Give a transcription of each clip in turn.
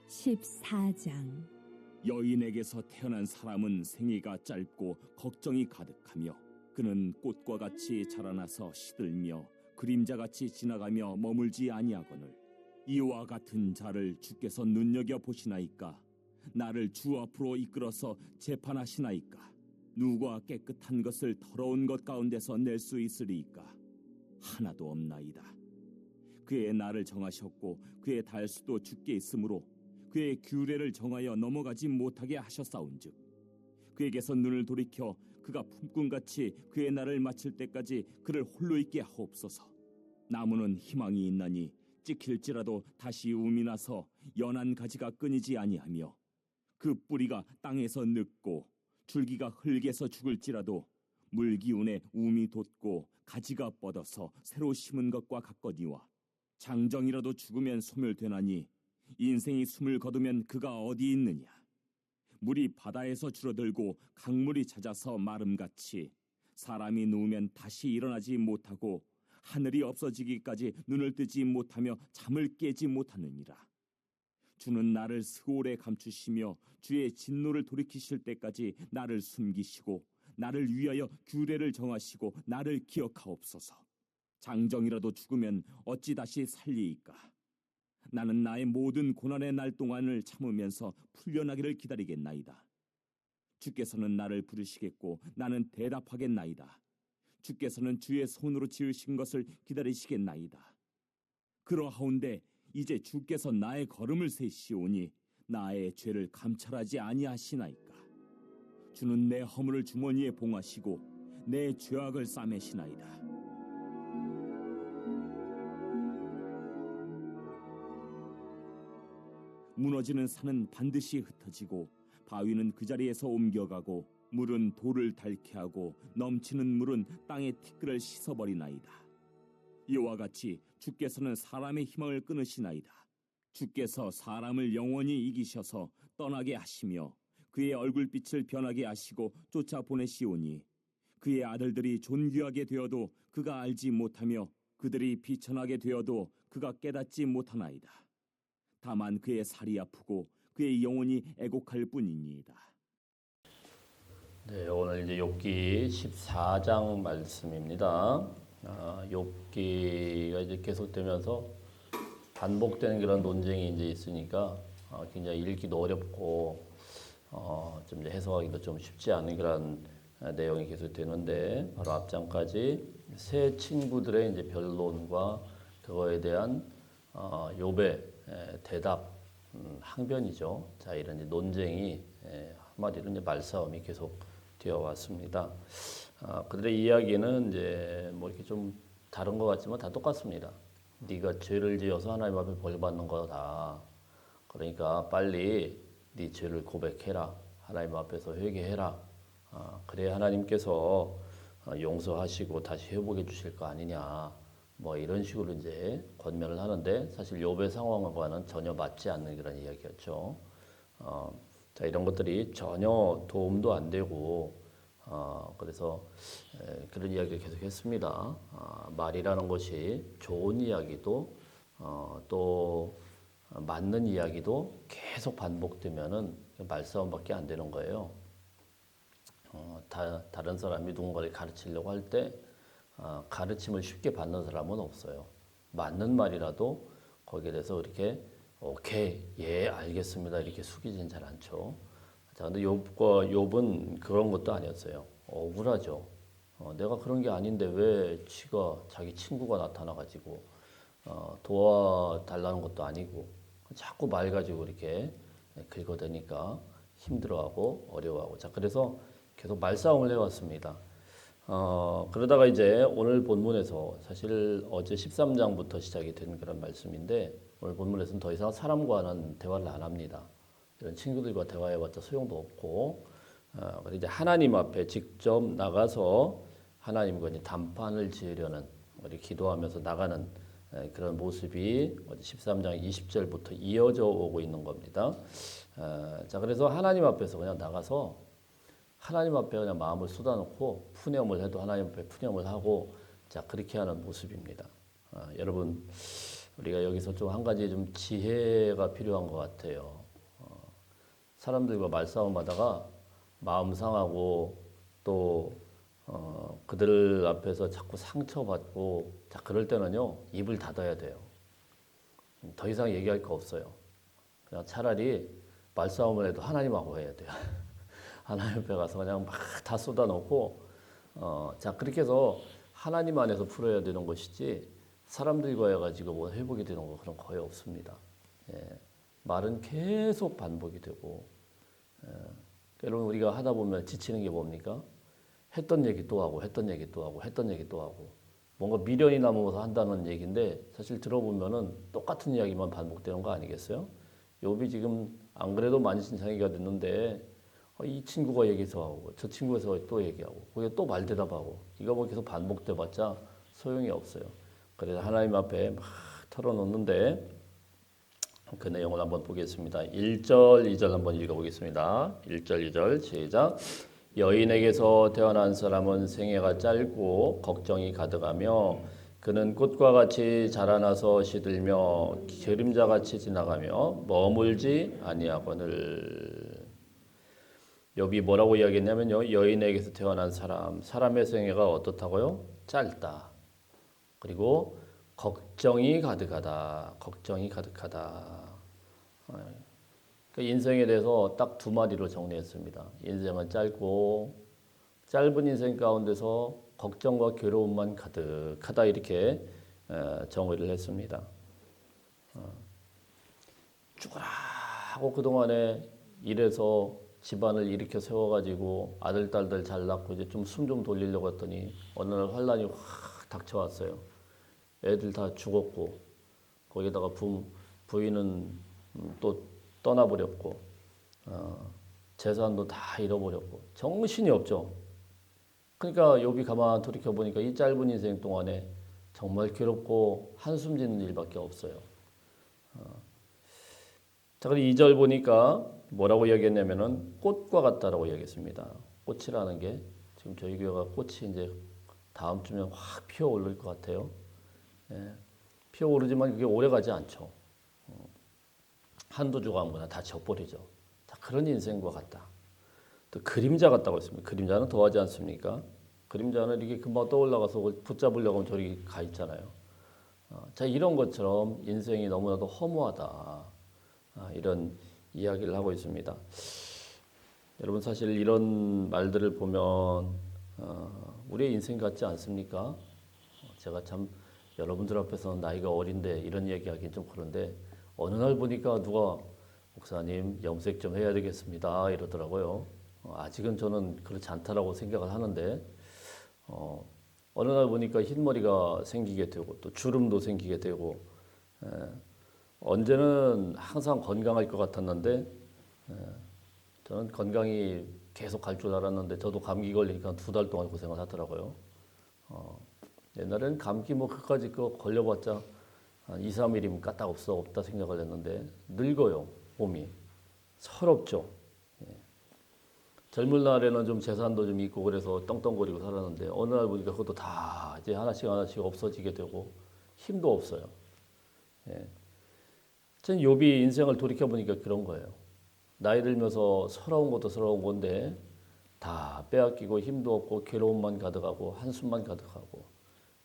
14장. 여인에게서 태어난 사람은 생애가 짧고 걱정이 가득하며 그는 꽃과 같이 자라나서 시들며 그림자같이 지나가며 머물지 아니하거늘 이와 같은 자를 주께서 눈여겨 보시나이까? 나를 주 앞으로 이끌어서 재판하시나이까? 누가 깨끗한 것을 더러운 것 가운데서 낼 수 있으리이까? 하나도 없나이다. 그의 날을 정하셨고 그의 달수도 주께 있으므로 그의 규례를 정하여 넘어가지 못하게 하셨사온즉 그에게서 눈을 돌이켜 그가 품꾼같이 그의 날을 마칠 때까지 그를 홀로 있게 하옵소서. 나무는 희망이 있나니 찍힐지라도 다시 움이 나서 연한 가지가 끊이지 아니하며 그 뿌리가 땅에서 늙고 줄기가 흙에서 죽을지라도 물기운에 움이 돋고 가지가 뻗어서 새로 심은 것과 같거니와 장정이라도 죽으면 소멸되나니 인생이 숨을 거두면 그가 어디 있느냐? 물이 바다에서 줄어들고 강물이 잦아서 마름같이 사람이 누우면 다시 일어나지 못하고 하늘이 없어지기까지 눈을 뜨지 못하며 잠을 깨지 못하느니라. 주는 나를 스올에 감추시며 주의 진노를 돌이키실 때까지 나를 숨기시고 나를 위하여 규례를 정하시고 나를 기억하옵소서. 장정이라도 죽으면 어찌 다시 살리이까? 나는 나의 모든 고난의 날 동안을 참으면서 풀려나기를 기다리겠나이다. 주께서는 나를 부르시겠고 나는 대답하겠나이다. 주께서는 주의 손으로 지으신 것을 기다리시겠나이다. 그러하온데 이제 주께서 나의 걸음을 세시오니 나의 죄를 감찰하지 아니하시나이까? 주는 내 허물을 주머니에 봉하시고 내 죄악을 싸매시나이다. 무너지는 산은 반드시 흩어지고 바위는 그 자리에서 옮겨가고 물은 돌을 닳게 하고 넘치는 물은 땅의 티끌을 씻어버리나이다. 이와 같이 주께서는 사람의 희망을 끊으시나이다. 주께서 사람을 영원히 이기셔서 떠나게 하시며 그의 얼굴빛을 변하게 하시고 쫓아보내시오니 그의 아들들이 존귀하게 되어도 그가 알지 못하며 그들이 비천하게 되어도 그가 깨닫지 못하나이다. 다만 그의 살이 아프고 그의 영혼이 애곡할 뿐이니이다. 네, 오늘 이제 욥기 14장 말씀입니다. 욥기가 이제 계속되면서 반복되는 그런 논쟁이 이제 있으니까 굉장히 읽기도 어렵고 좀 이제 해석하기도 좀 쉽지 않은 그런 내용이 계속되는데 바로 앞장까지 세 친구들의 이제 변론과 그거에 대한 욥의 대답 항변이죠. 자, 이런 이제 논쟁이 한마디로 이제 말싸움이 계속 되어 왔습니다. 그들의 이야기는 이제 뭐 이렇게 좀 다른 것 같지만 다 똑같습니다. 네가 죄를 지어서 하나님 앞에 벌 받는 거다. 그러니까 빨리 네 죄를 고백해라. 하나님 앞에서 회개해라. 그래야 하나님께서 용서하시고 다시 회복해 주실 거 아니냐. 뭐 이런 식으로 이제 권면을 하는데 사실 욥의 상황과는 전혀 맞지 않는 그런 이야기였죠. 자, 이런 것들이 전혀 도움도 안 되고 그래서 그런 이야기를 계속했습니다. 말이라는 것이 좋은 이야기도 또 맞는 이야기도 계속 반복되면은 말싸움밖에 안 되는 거예요. 다른 사람이 누군가를 가르치려고 할 때 가르침을 쉽게 받는 사람은 없어요. 맞는 말이라도 거기에 대해서 이렇게 오케이, 예, 알겠습니다 이렇게 숙이진 잘 않죠. 자, 근데 욥은 그런 것도 아니었어요. 억울하죠. 내가 그런 게 아닌데 왜 자기 친구가 나타나가지고 도와달라는 것도 아니고 자꾸 말 가지고 이렇게 긁어대니까 힘들어하고 어려워하고 자 그래서 계속 말싸움을 해왔습니다. 그러다가 이제 오늘 본문에서 사실 어제 13장부터 시작이 된 그런 말씀인데 오늘 본문에서는 더 이상 사람과는 대화를 안 합니다. 이런 친구들과 대화해봤자 소용도 없고 그래서 이제 하나님 앞에 직접 나가서 하나님과 이제 담판을 지으려는 우리 기도하면서 나가는 그런 모습이 13장 20절부터 이어져 오고 있는 겁니다. 자 그래서 하나님 앞에서 그냥 나가서 하나님 앞에 그냥 마음을 쏟아놓고 푸념을 해도 하나님 앞에 푸념을 하고 자 그렇게 하는 모습입니다. 여러분 우리가 여기서 좀 한 가지 좀 지혜가 필요한 것 같아요. 사람들과 말싸움하다가 마음 상하고 또 그들 앞에서 자꾸 상처받고 자 그럴 때는요 입을 닫아야 돼요. 더 이상 얘기할 거 없어요. 그냥 차라리 말싸움을 해도 하나님하고 해야 돼요. 하나님 앞에 가서 그냥 막 다 쏟아놓고 자 그렇게 해서 하나님 안에서 풀어야 되는 것이지 사람들과 해가지고 뭐 회복이 되는 거 그런 거의 없습니다. 예, 말은 계속 반복이 되고 여러분 우리가 하다 보면 지치는 게 뭡니까? 했던 얘기 또 하고 했던 얘기 또 하고 했던 얘기 또 하고 뭔가 미련이 남아서 한다는 얘기인데 사실 들어보면은 똑같은 이야기만 반복되는 거 아니겠어요? 욥이 지금 안 그래도 만신창이가 됐는데 이 친구가 얘기해서 하고 저 친구에서 또 얘기하고 거기에 또 말대답하고 이거 뭐 계속 반복돼봤자 소용이 없어요. 그래서 하나님 앞에 막 털어놓는데 그 내용을 한번 보겠습니다. 1절, 2절 한번 읽어보겠습니다. 1절, 2절 시작. 여인에게서 태어난 사람은 생애가 짧고 걱정이 가득하며 그는 꽃과 같이 자라나서 시들며 그림자같이 지나가며 머물지 아니하거늘. 욥이 뭐라고 이야기했냐면요. 여인에게서 태어난 사람의 생애가 어떻다고요? 짧다. 그리고 걱정이 가득하다. 걱정이 가득하다. 그 인생에 대해서 딱 두 마디로 정리했습니다. 인생은 짧고 짧은 인생 가운데서 걱정과 괴로움만 가득하다 이렇게 정의를 했습니다. 죽어라 하고 그동안에 일해서 집안을 일으켜 세워가지고 아들 딸들 잘 낳고 이제 좀 숨 좀 돌리려고 했더니 어느 날 환란이 확 닥쳐왔어요. 애들 다 죽었고 거기다가 부인은 또 떠나버렸고 재산도 다 잃어버렸고 정신이 없죠. 그러니까 욥이 가만 돌이켜 보니까 이 짧은 인생 동안에 정말 괴롭고 한숨 짓는 일밖에 없어요. 자, 그럼 2절 보니까 뭐라고 이야기했냐면은 꽃과 같다라고 이야기했습니다. 꽃이라는 게 지금 저희 교회가 꽃이 이제 다음 주면 확 피어오를 것 같아요. 예, 피어오르지만 그게 오래 가지 않죠. 한두 주가 아무거나 다 져버리죠. 자, 그런 인생과 같다. 또 그림자 같다고 했습니다. 그림자는 더하지 않습니까? 그림자는 이게 금방 떠올라가서 붙잡으려고 하면 저리 가 있잖아요. 자, 이런 것처럼 인생이 너무나도 허무하다. 이런 이야기를 하고 있습니다. 여러분 사실 이런 말들을 보면 우리의 인생 같지 않습니까? 제가 참 여러분들 앞에서는 나이가 어린데 이런 얘기하기는 좀 그런데 어느 날 보니까 누가 목사님 염색 좀 해야 되겠습니다 이러더라고요. 아직은 저는 그렇지 않다라고 생각을 하는데 어느 날 보니까 흰머리가 생기게 되고 또 주름도 생기게 되고 언제는 항상 건강할 것 같았는데 저는 건강이 계속 갈 줄 알았는데 저도 감기 걸리니까 2달 동안 고생을 하더라고요. 옛날에는 감기 뭐 그까짓 거 걸려봤자 한 2, 3일이면 까딱 없다 생각을 했는데 늙어요. 몸이. 서럽죠. 젊은 날에는 좀 재산도 좀 있고 그래서 떵떵거리고 살았는데 어느 날 보니까 그것도 다 이제 하나씩 없어지게 되고 힘도 없어요. 전 욥이 인생을 돌이켜 보니까 그런 거예요. 나이 들면서 서러운 것도 서러운 건데 다 빼앗기고 힘도 없고 괴로움만 가득하고 한숨만 가득하고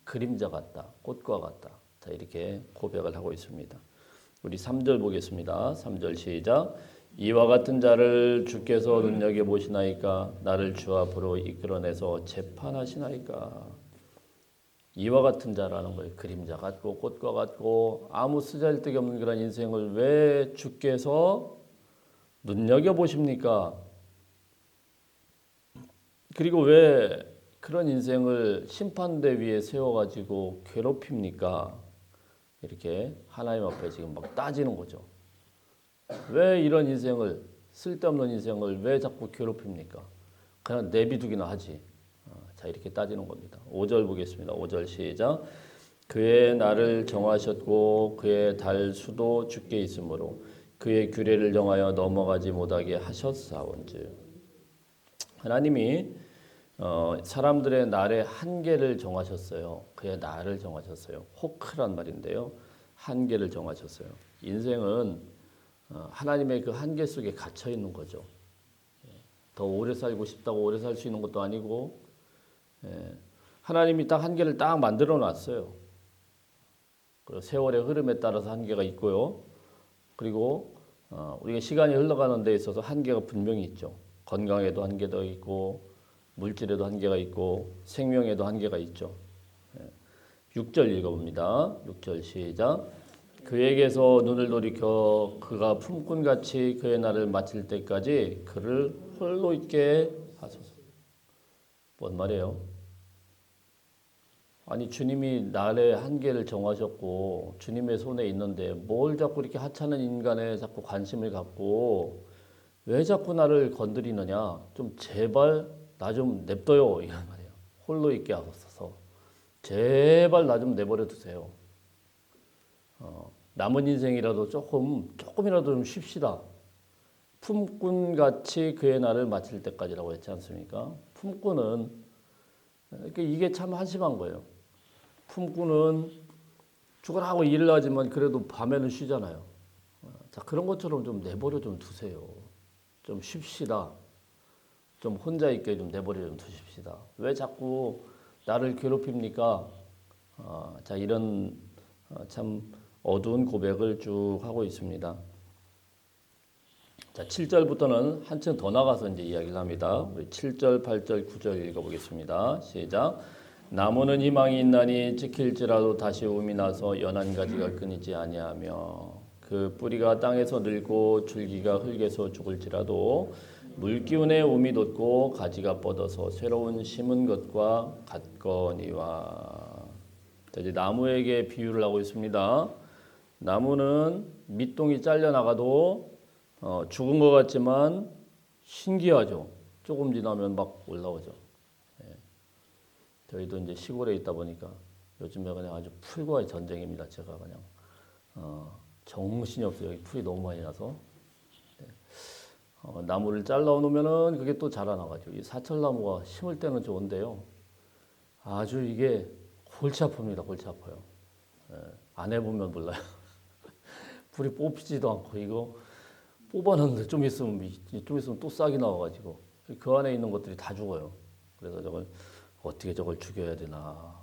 그림자 같다, 꽃과 같다. 자, 이렇게 고백을 하고 있습니다. 우리 3절 보겠습니다. 3절 시작. 이와 같은 자를 주께서 눈여겨보시나이까 나를 주 앞으로 이끌어내서 재판하시나이까. 이와 같은 자라는 거예요. 그림자 같고 꽃과 같고 아무 쓰잘데기 없는 그런 인생을 왜 주께서 눈여겨보십니까? 그리고 왜 그런 인생을 심판대 위에 세워가지고 괴롭힙니까? 이렇게 하나님 앞에 지금 막 따지는 거죠. 왜 이런 인생을 쓸데없는 인생을 왜 자꾸 괴롭힙니까? 그냥 내비두기나 하지. 자 이렇게 따지는 겁니다. 5절 보겠습니다. 5절 시작. 그의 날을 정하셨고 그의 달 수도 주께 있으므로 그의 규례를 정하여 넘어가지 못하게 하셨사온즉. 하나님이 사람들의 날의 한계를 정하셨어요. 그의 날을 정하셨어요. 호크란 말인데요. 한계를 정하셨어요. 인생은 하나님의 그 한계 속에 갇혀 있는 거죠. 더 오래 살고 싶다고 오래 살 수 있는 것도 아니고, 하나님이 딱 한계를 딱 만들어 놨어요. 세월의 흐름에 따라서 한계가 있고요. 그리고 우리가 시간이 흘러가는 데 있어서 한계가 분명히 있죠. 건강에도 한계가 있고, 물질에도 한계가 있고, 생명에도 한계가 있죠. 6절 읽어봅니다. 6절 시작. 그에게서 눈을 돌이켜 그가 품꾼같이 그의 날을 마칠 때까지 그를 홀로 있게 하소서. 뭔 말이에요? 아니 주님이 날의 한계를 정하셨고 주님의 손에 있는데 뭘 자꾸 이렇게 하찮은 인간에 자꾸 관심을 갖고 왜 자꾸 나를 건드리느냐? 좀 제발 나 좀 냅둬요 이런 말이에요. 홀로 있게 하소서. 제발 나 좀 내버려 두세요. 남은 인생이라도 조금이라도 좀 쉽시다. 품꾼같이 그의 날을 마칠 때까지라고 했지 않습니까? 품꾼은 이게 참 한심한 거예요. 품꾼은 죽으라고 일을 하지만 그래도 밤에는 쉬잖아요. 자, 그런 것처럼 좀 내버려 좀 두세요. 좀 쉽시다. 좀 혼자 있게 좀 내버려 좀 두십시다. 왜 자꾸 나를 괴롭힙니까? 자, 이런 참 어두운 고백을 쭉 하고 있습니다. 자, 7절부터는 한층 더 나가서 이제 이야기를 합니다. 우리 7절, 8절, 9절 읽어보겠습니다. 시작. 나무는 희망이 있나니 지킬지라도 다시 움이 나서 연한 가지가 끊이지 아니하며 그 뿌리가 땅에서 늙고 줄기가 흙에서 죽을지라도 물기운에 움이 돋고 가지가 뻗어서 새로운 심은 것과 같거니와. 자, 이제 나무에게 비유를 하고 있습니다. 나무는 밑동이 잘려나가도 죽은 것 같지만 신기하죠. 조금 지나면 막 올라오죠. 저희도 이제 시골에 있다 보니까 요즘에 그냥 아주 풀과의 전쟁입니다. 제가 그냥 정신이 없어요. 여기 풀이 너무 많이 나서 나무를 잘라 놓으면은 그게 또 자라나가지고 이 사철나무가 심을 때는 좋은데요. 아주 이게 골치 아픕니다. 골치 아파요. 안 해보면 몰라요. 풀이 뽑히지도 않고 이거 뽑아놨는데 좀 있으면 또 싹이 나와가지고 그 안에 있는 것들이 다 죽어요. 그래서 저걸 어떻게 저걸 죽여야 되나.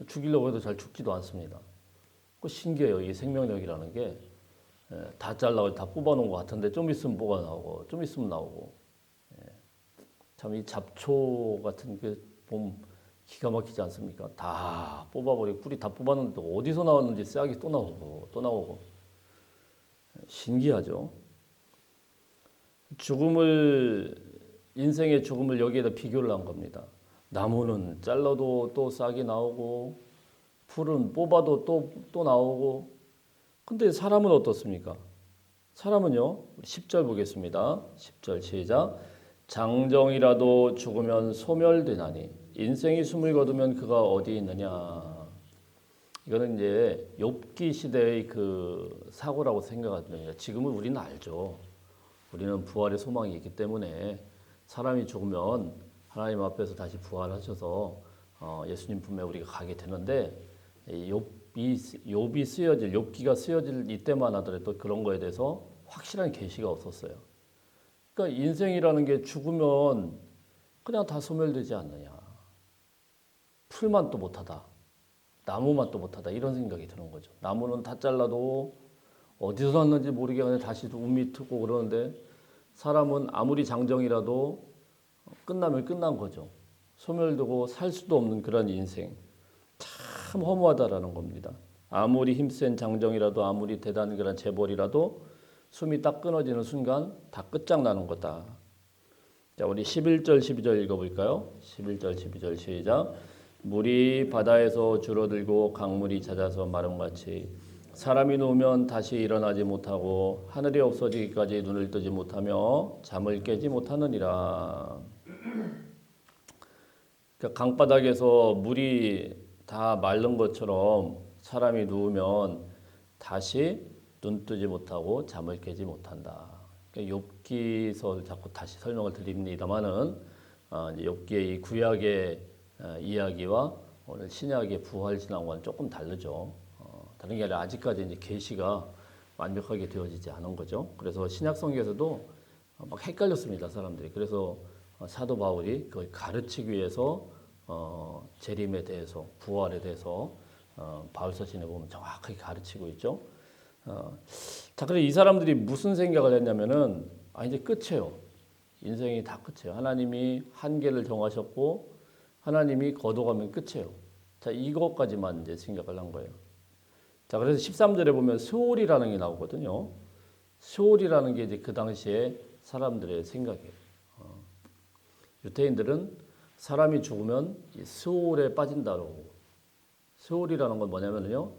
죽이려고 해도 잘 죽지도 않습니다. 그 신기해요. 이 생명력이라는 게 다 잘라고 다 뽑아놓은 것 같은데 좀 있으면 뭐가 나오고 좀 있으면 나오고. 참 이 잡초 같은 게 보면 기가 막히지 않습니까? 다 뽑아버리고 뿌리 다 뽑았는데 어디서 나왔는지 싹이 또 나오고 또 나오고. 신기하죠. 인생의 죽음을 여기에다 비교를 한 겁니다. 나무는 잘라도 또 싹이 나오고 풀은 뽑아도 또 나오고. 근데 사람은 어떻습니까? 사람은요. 10절 보겠습니다. 10절 시작. 장정이라도 죽으면 소멸되나니 인생이 숨을 거두면 그가 어디 있느냐. 이거는 이제 욥기 시대의 그 사고라고 생각합니다. 지금은 우리는 알죠. 우리는 부활의 소망이 있기 때문에 사람이 죽으면 하나님 앞에서 다시 부활하셔서 예수님 품에 우리가 가게 되는데 욥기가 쓰여질 이때만 하더라도 그런 거에 대해서 확실한 계시가 없었어요. 그러니까 인생이라는 게 죽으면 그냥 다 소멸되지 않느냐. 풀만 또 못하다. 나무만 또 못하다. 이런 생각이 드는 거죠. 나무는 다 잘라도 어디서 났는지 모르게 그냥 다시 움이 트고 그러는데 사람은 아무리 장정이라도 끝나면 끝난 거죠. 소멸되고 살 수도 없는 그런 인생. 참 허무하다라는 겁니다. 아무리 힘센 장정이라도 아무리 대단한 그런 재벌이라도 숨이 딱 끊어지는 순간 다 끝장나는 거다. 자, 우리 11절 12절 읽어볼까요? 11절 12절 시작. 물이 바다에서 줄어들고 강물이 잦아서 마름같이 사람이 누우면 다시 일어나지 못하고 하늘이 없어지기까지 눈을 뜨지 못하며 잠을 깨지 못하느니라. 그러니까 강바닥에서 물이 다 마른 것처럼 사람이 누우면 다시 눈 뜨지 못하고 잠을 깨지 못한다. 그러니까 욥기서 자꾸 다시 설명을 드립니다만은 욥기의 이 구약의 이야기와 오늘 신약의 부활 신앙과는 조금 다르죠. 다른 게 아니라 아직까지 이제 계시가 완벽하게 되어지지 않은 거죠. 그래서 신약 성경에서도 막 헷갈렸습니다, 사람들이. 그래서 사도 바울이 그걸 가르치기 위해서 재림에 대해서, 부활에 대해서 바울 서신에 보면 정확하게 가르치고 있죠. 자, 그래 이 사람들이 무슨 생각을 했냐면은 이제 끝이에요. 인생이 다 끝이에요. 하나님이 한계를 정하셨고 하나님이 거둬가면 끝이에요. 자, 이것까지만 이제 생각을 한 거예요. 자, 그래서 13절에 보면 스올이라는 게 나오거든요. 스올이라는 게 이제 그 당시에 사람들의 생각이에요. 유대인들은 사람이 죽으면 스올에 빠진다고. 스올이라는 건 뭐냐면요,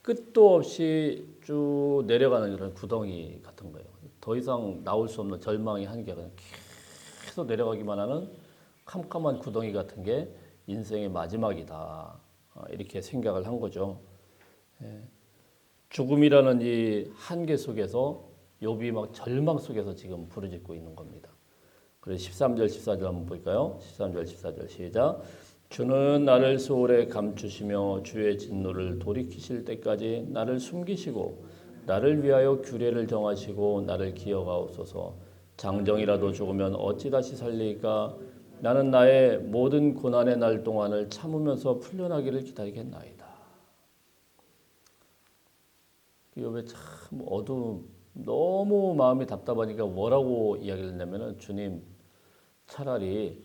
끝도 없이 쭉 내려가는 이런 구덩이 같은 거예요. 더 이상 나올 수 없는 절망의 한계가 계속 내려가기만 하는 캄캄한 구덩이 같은 게 인생의 마지막이다. 이렇게 생각을 한 거죠. 죽음이라는 이 한계 속에서 욥이 막 절망 속에서 지금 부르짖고 있는 겁니다. 그래서 13절 14절 한번 볼까요? 13절 14절 시작. 주는 나를 소홀에 감추시며 주의 진노를 돌이키실 때까지 나를 숨기시고 나를 위하여 규례를 정하시고 나를 기억하옵소서. 장정이라도 죽으면 어찌 다시 살리까? 나는 나의 모든 고난의 날 동안을 참으면서 풀려나기를 기다리겠나이다. 욥에 참 어두움, 너무 마음이 답답하니까 뭐라고 이야기를 했냐면은 주님 차라리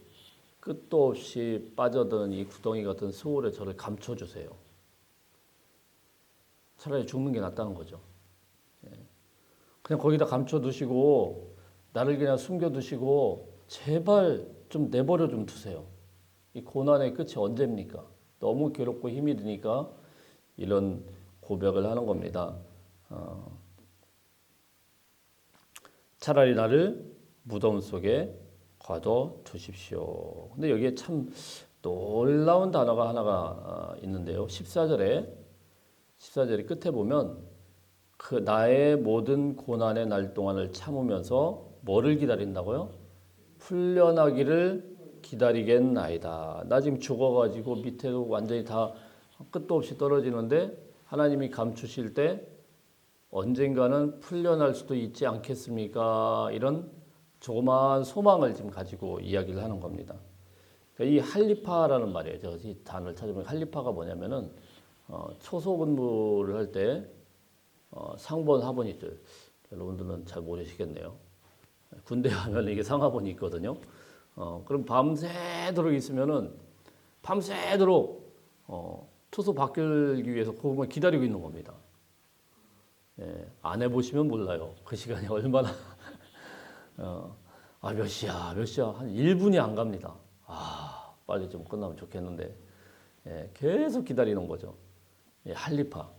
끝도 없이 빠져든 이 구덩이 같은 스올에 저를 감춰주세요. 차라리 죽는 게 낫다는 거죠. 그냥 거기다 감춰두시고 나를 그냥 숨겨두시고 제발 좀 내버려 좀 두세요. 이 고난의 끝이 언제입니까? 너무 괴롭고 힘이 드니까 이런 고백을 하는 겁니다. 차라리 나를 무덤 속에 가둬 두십시오. 근데 여기에 참 놀라운 단어가 하나가 있는데요. 14절에 끝에 보면 그 나의 모든 고난의 날 동안을 참으면서 뭐를 기다린다고요? 풀려나기를 기다리겠나이다. 나 지금 죽어가지고 밑에도 완전히 다 끝도 없이 떨어지는데 하나님이 감추실 때 언젠가는 풀려날 수도 있지 않겠습니까? 이런 조그마한 소망을 지금 가지고 이야기를 하는 겁니다. 그러니까 이 할리파라는 말이에요. 제가 이 단어를 찾아보면 할리파가 뭐냐면은 초소 근무를 할 때 상번 하번이 있죠. 여러분들은 잘 모르시겠네요. 군대 가면 이게 상하번이 있거든요. 그럼 밤새도록 있으면은 밤새도록 초소 바뀌기 위해서 그것만 기다리고 있는 겁니다. 안 해보시면 몰라요. 그 시간이 얼마나 몇 시야 한 1분이 안 갑니다. 빨리 좀 끝나면 좋겠는데 계속 기다리는 거죠. 할리파.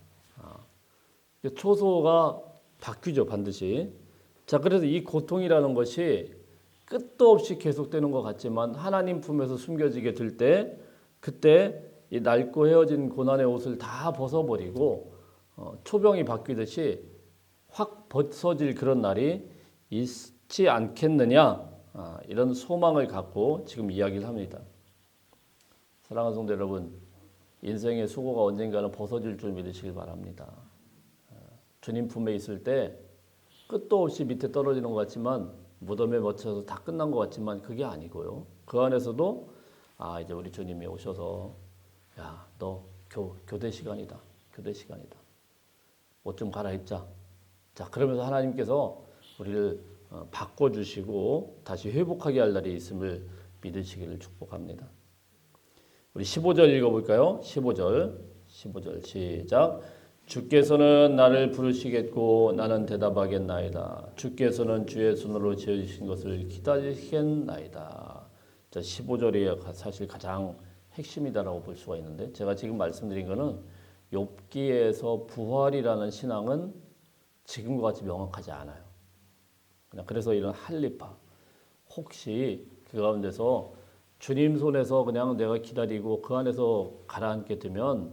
초소가 바뀌죠, 반드시. 자, 그래서 이 고통이라는 것이 끝도 없이 계속되는 것 같지만 하나님 품에서 숨겨지게 될 때 그때 이 낡고 헤어진 고난의 옷을 다 벗어버리고 초병이 바뀌듯이 확 벗어질 그런 날이 있지 않겠느냐, 이런 소망을 갖고 지금 이야기를 합니다. 사랑하는 성도 여러분, 인생의 수고가 언젠가는 벗어질 줄 믿으시길 바랍니다. 주님 품에 있을 때 끝도 없이 밑에 떨어지는 것 같지만 무덤에 묻혀서 다 끝난 것 같지만 그게 아니고요. 그 안에서도 이제 우리 주님이 오셔서 야, 너 교대 시간이다. 교대 시간이다. 옷 좀 갈아입자. 자, 그러면서 하나님께서 우리를 바꿔주시고 다시 회복하게 할 날이 있음을 믿으시기를 축복합니다. 우리 15절 읽어볼까요? 15절 시작. 주께서는 나를 부르시겠고 나는 대답하겠나이다. 주께서는 주의 손으로 지으신 것을 기다리시겠나이다. 자, 15절이 사실 가장 핵심이다라고 볼 수가 있는데 제가 지금 말씀드린 거는 욥기에서 부활이라는 신앙은 지금과 같이 명확하지 않아요. 그래서 이런 할리파, 혹시 그 가운데서 주님 손에서 그냥 내가 기다리고 그 안에서 가라앉게 되면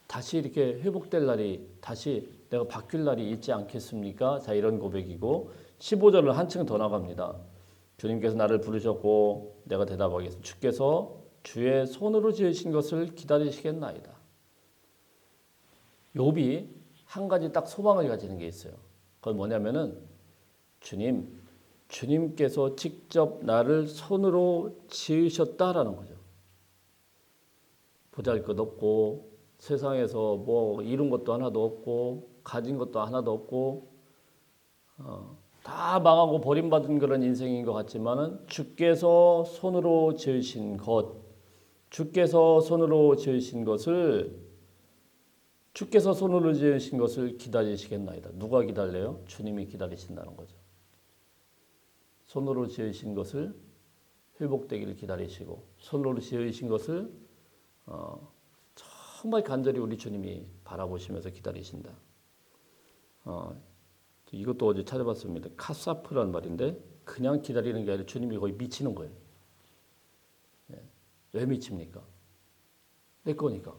다시 이렇게 회복될 날이, 다시 내가 바뀔 날이 있지 않겠습니까? 자, 이런 고백이고 15절은 한층 더 나갑니다. 주님께서 나를 부르셨고 내가 대답하겠습니다. 주께서 주의 손으로 지으신 것을 기다리시겠나이다. 욥이 한 가지 딱 소망을 가지는 게 있어요. 그건 뭐냐면은 주님께서 직접 나를 손으로 지으셨다라는 거죠. 보잘것없고 세상에서 뭐 이룬 것도 하나도 없고 가진 것도 하나도 없고 다 망하고 버림받은 그런 인생인 것 같지만은 주께서 손으로 지으신 것, 주께서 손으로 지으신 것을 기다리시겠나이다. 누가 기다려요? 주님이 기다리신다는 거죠. 손으로 지으신 것을 회복되기를 기다리시고 손으로 지으신 것을 정말 간절히 우리 주님이 바라보시면서 기다리신다. 이것도 어제 찾아봤습니다. 카사프란 말인데 그냥 기다리는 게 아니라 주님이 거의 미치는 거예요. 왜 미칩니까? 내 거니까.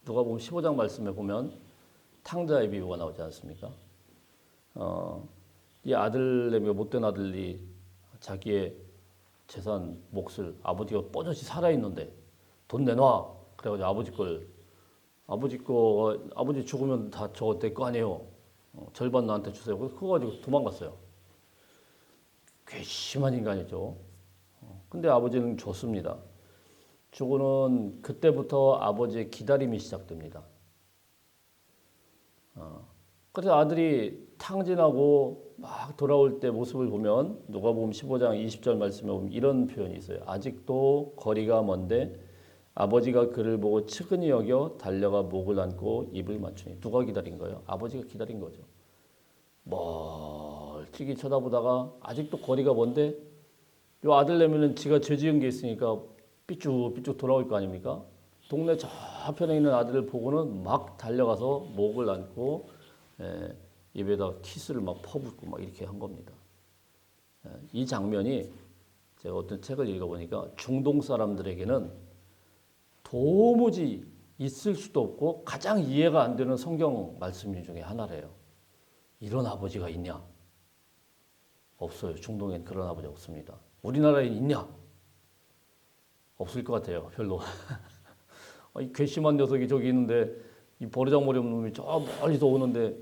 누가복음 15장 말씀에 보면 탕자의 비유가 나오지 않습니까? 이 아들내미가 못된 아들이 자기의 재산 몫을 아버지가 뽀젓이 살아있는데 돈 내놔. 그래가지고 아버지 죽으면 다 저거 내 거 아니에요. 절반 나한테 주세요. 그거 가지고 도망갔어요. 괘씸한 인간이죠. 근데 아버지는 줬습니다. 주고는 그때부터 아버지의 기다림이 시작됩니다. 그래서 아들이 탕진하고 막 돌아올 때 모습을 보면 누가복음 15장 20절 말씀에 보면 이런 표현이 있어요. 아직도 거리가 먼데 아버지가 그를 보고 측은히 여겨 달려가 목을 안고 입을 맞추니. 누가 기다린 거예요? 아버지가 기다린 거죠. 멀찍이 쳐다보다가 아직도 거리가 먼데 요 아들내미는 지가 죄 지은 게 있으니까 삐쭉 돌아올 거 아닙니까? 동네 저편에 있는 아들을 보고는 막 달려가서 목을 안고 입에다 키스를 막 퍼붓고 막 이렇게 한 겁니다. 이 장면이 제가 어떤 책을 읽어보니까 중동 사람들에게는 도무지 있을 수도 없고 가장 이해가 안 되는 성경 말씀 중에 하나래요. 이런 아버지가 있냐? 없어요. 중동엔 그런 아버지 없습니다. 우리나라에 있냐? 없을 것 같아요. 별로. 이 괘씸한 녀석이 저기 있는데 이 버르장머리 없는 놈이 저 멀리서 오는데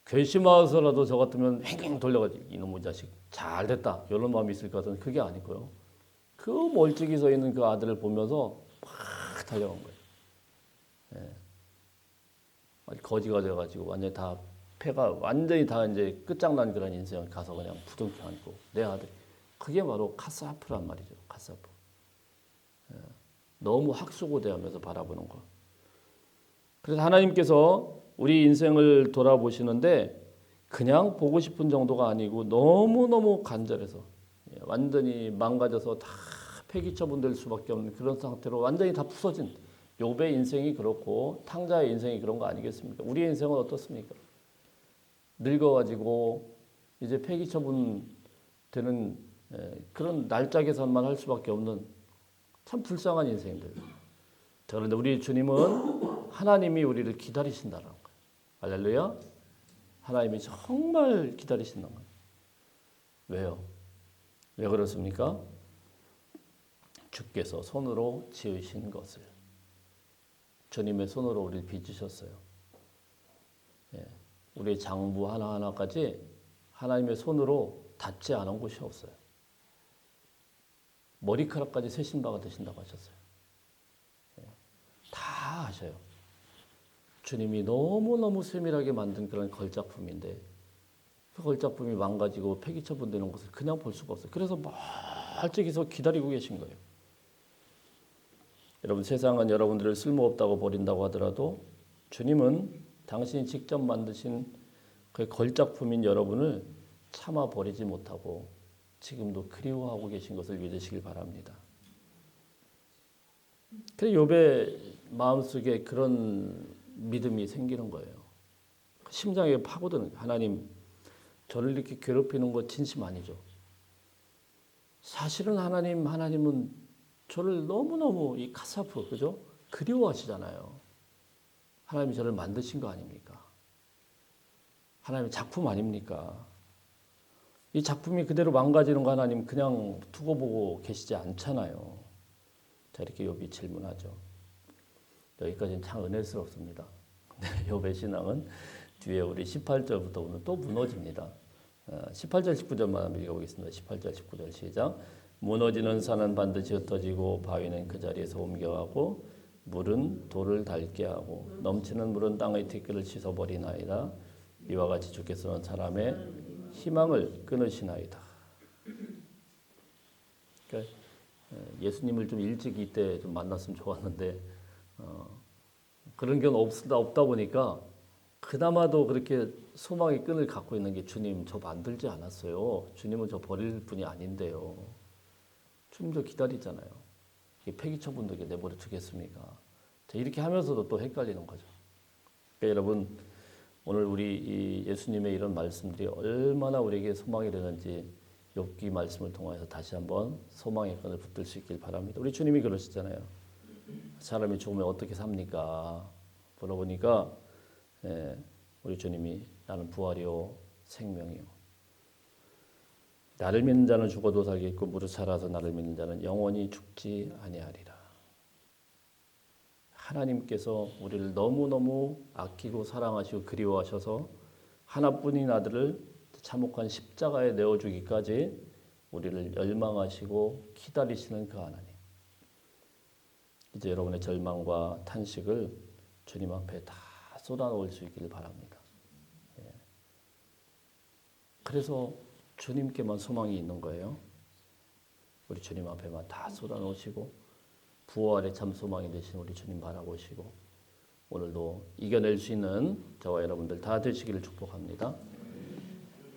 괘씸해서라도 저 같으면 횡행 돌려가지고 이놈의 자식 잘 됐다 이런 마음이 있을 것 같은데 그게 아니고요. 그 멀찍이 서 있는 그 아들을 보면서 막 달려간 거예요. 거지가 돼가지고 완전히 다 폐가 완전히 다 이제 끝장난 그런 인생을 가서 그냥 부둥켜 안고 내 아들. 그게 바로 카사프란 말이죠. 카사프. 너무 학수고대하면서 바라보는 거. 그래서 하나님께서 우리 인생을 돌아보시는데 그냥 보고 싶은 정도가 아니고 너무너무 간절해서 완전히 망가져서 다 폐기처분될 수밖에 없는 그런 상태로 완전히 다 부서진 욥의 인생이 그렇고 탕자의 인생이 그런 거 아니겠습니까? 우리의 인생은 어떻습니까? 늙어가지고 이제 폐기처분 되는 그런 날짜 계산만 할 수밖에 없는 참 불쌍한 인생들. 그런데 우리 주님은 하나님이 우리를 기다리신다는 거예요. 할렐루야. 하나님이 정말 기다리신다는 거예요. 왜요? 왜 그렇습니까? 주께서 손으로 지으신 것을 주님의 손으로 우리를 빚으셨어요. 우리 장부 하나하나까지 하나님의 손으로 닿지 않은 곳이 없어요. 머리카락까지 세신 바가 되신다고 하셨어요. 다 하셔요. 주님이 너무너무 세밀하게 만든 그런 걸작품인데 그 걸작품이 망가지고 폐기처분되는 것을 그냥 볼 수가 없어요. 그래서 멀찍이서 기다리고 계신 거예요. 여러분 세상은 여러분들을 쓸모없다고 버린다고 하더라도 주님은 당신이 직접 만드신 그 걸작품인 여러분을 참아 버리지 못하고 지금도 그리워하고 계신 것을 믿으시길 바랍니다. 그래서 욥의 마음속에 그런 믿음이 생기는 거예요. 심장에 파고드는 하나님 저를 이렇게 괴롭히는 거 진심 아니죠. 사실은 하나님은 저를 너무너무 이 카사프 그죠? 그리워하시잖아요. 하나님이 저를 만드신 거 아닙니까? 하나님의 작품 아닙니까? 이 작품이 그대로 망가지는 거 하나님 그냥 두고 보고 계시지 않잖아요. 자 이렇게 욥이 질문하죠. 여기까지는 참 은혜스럽습니다. 욥의 신앙은 뒤에 우리 18절부터 오늘 또 무너집니다. 18절 19절만 한번 읽어보겠습니다. 18절 19절 시작. 무너지는 산은 반드시 흩어지고 바위는 그 자리에서 옮겨가고 물은 돌을 닳게 하고 넘치는 물은 땅의 티끌을 씻어버리나이다. 이와 같이 주께서는 사람의 희망을 끊으시나이다. 그러니까 예수님을 좀 일찍 이때 좀 만났으면 좋았는데 그런 게 없다 보니까 그나마도 그렇게 소망의 끈을 갖고 있는 게 주님 저 만들지 않았어요. 주님은 저 버릴 분이 아닌데요. 주님 저 기다리잖아요. 폐기 처분도 내버려 두겠습니까? 이렇게 하면서도 또 헷갈리는 거죠. 그러니까 여러분 오늘 우리 이 예수님의 이런 말씀들이 얼마나 우리에게 소망이 되는지 욥기 말씀을 통해서 다시 한번 소망의 끈을 붙들 수 있길 바랍니다. 우리 주님이 그러시잖아요. 사람이 죽으면 어떻게 삽니까? 물어보니까 우리 주님이 나는 부활이요 생명이요. 나를 믿는 자는 죽어도 살겠고 무릇 살아서 나를 믿는 자는 영원히 죽지 아니하리라. 하나님께서 우리를 너무너무 아끼고 사랑하시고 그리워하셔서 하나뿐인 아들을 참혹한 십자가에 내어주기까지 우리를 열망하시고 기다리시는 그 하나님. 이제 여러분의 절망과 탄식을 주님 앞에 다 쏟아놓을 수 있기를 바랍니다. 그래서 주님께만 소망이 있는 거예요. 우리 주님 앞에만 다 쏟아놓으시고 부활의 참 소망이 되신 우리 주님 바라보시고 오늘도 이겨낼 수 있는 저와 여러분들 다 되시기를 축복합니다.